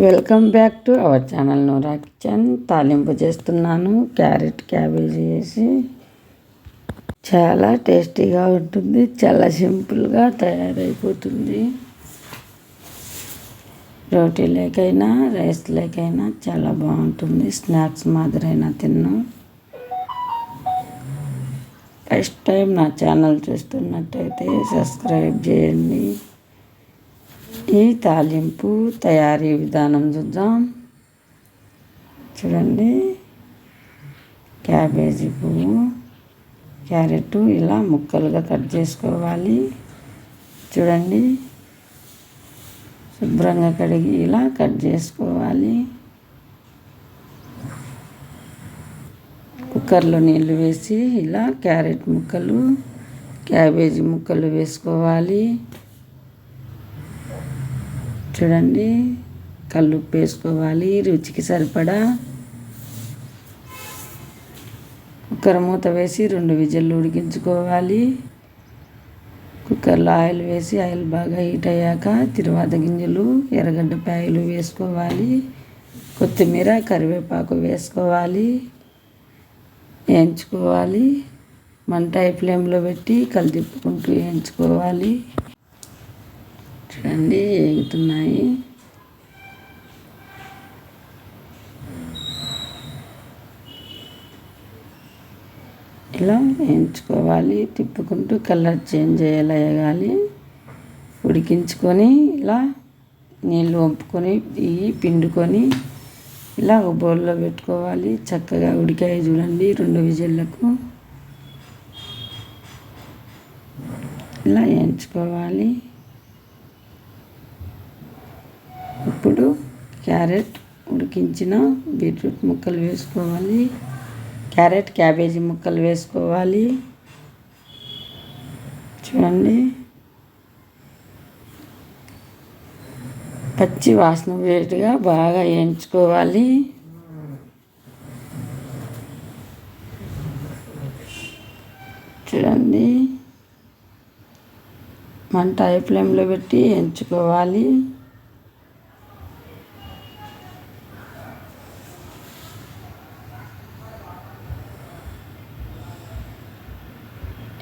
Welcome back to our channel Noora kitchen. తాలింపు చేస్తున్నాను. Carrot cabbage వేసి చాలా టేస్టీగా ఉంటుంది. చాలా సింపుల్గా తయారైపోతుంది. రోటీ లేకైనా రైస్ లేకైనా చాలా బాగుంటుంది. స్నాక్స్ మాదిరైనా తిన్నాం. ఫస్ట్ టైం నా ఛానల్ చూస్తున్నట్టయితే సబ్స్క్రైబ్ చేయండి. ఈ తాలింపు తయారీ విధానం చూద్దాం. చూడండి, క్యాబేజీ పువ్వు, క్యారెట్ ఇలా ముక్కలుగా కట్ చేసుకోవాలి. చూడండి, శుభ్రంగా కడిగి ఇలా కట్ చేసుకోవాలి. కుక్కర్లో నీళ్ళు వేసి ఇలా క్యారెట్ ముక్కలు, క్యాబేజీ ముక్కలు వేసుకోవాలి. చూడండి, కల్లుప్పు వేసుకోవాలి రుచికి సరిపడా. కుక్కర్ మూత వేసి 2 విజిల్లు ఉడికించుకోవాలి. కుక్కర్లో ఆయిల్ వేసి ఆయిల్ బాగా హీట్ అయ్యాక తిరువాత గింజలు, ఎర్రగడ్డ పాయలు వేసుకోవాలి. కొత్తిమీర, కరివేపాకు వేసుకోవాలి. వేయించుకోవాలి. మంట హై ఫ్లేమ్లో పెట్టి కలిదిప్పుకుంటూ వేయించుకోవాలి. చూడండి, వేగుతున్నాయి. ఇలా వేయించుకోవాలి. తిప్పుకుంటూ కలర్ చేంజ్ అయ్యేలా వేయాలి. ఉడికించుకొని ఇలా నీళ్ళు వంపుకొని పిండుకొని ఇలా ఒక బౌల్లో పెట్టుకోవాలి. చక్కగా ఉడికాయి చూడండి 2 విజిల్లకు. ఇలా వేయించుకోవాలి. ఇప్పుడు క్యారెట్, ఉడికించిన బీట్రూట్ ముక్కలు వేసుకోవాలి. క్యారెట్ క్యాబేజీ ముక్కలు వేసుకోవాలి. చూడండి, పచ్చి వాసన వేడిగా బాగా వేయించుకోవాలి. చూడండి, మంట హై ఫ్లేమ్లో పెట్టి వేయించుకోవాలి.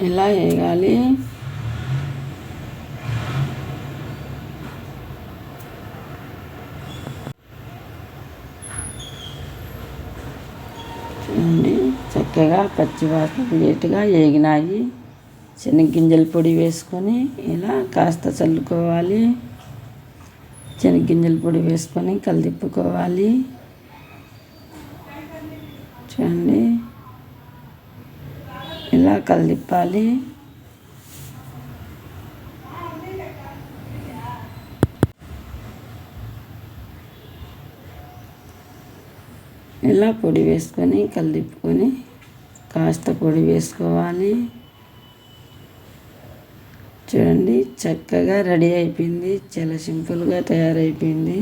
ఇలా వేయాలి. చూడండి, చక్కగా పచ్చివాసన నీట్గా వేగినాయి. శనగగింజల పొడి వేసుకొని ఇలా కాస్త చల్లుకోవాలి. శనగగింజల పొడి వేసుకొని కలిదిప్పుకోవాలి. చూడండి, ఇలా కలిపాలి. ఇలా పొడి వేసుకొని కలిపుకొని కాస్త పొడి వేసుకోవాలి. చూడండి, చక్కగా రెడీ అయిపోయింది. చాలా సింపుల్గా తయారైపోయింది.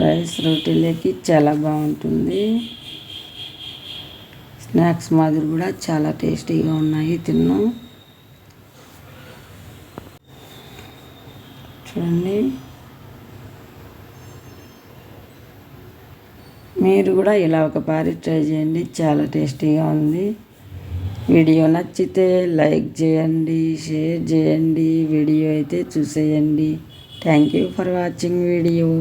రైస్ రోటీలోకి చాలా బాగుంటుంది. స్నాక్స్ మాదిరి కూడా చాలా టేస్టీగా ఉన్నాయి. తిన్నాం. చూడండి, మీరు కూడా ఇలా ఒకసారి ట్రై చేయండి. చాలా టేస్టీగా ఉంది. వీడియో నచ్చితే లైక్ చేయండి, షేర్ చేయండి. వీడియో అయితే చూసేయండి. Thank you for watching video.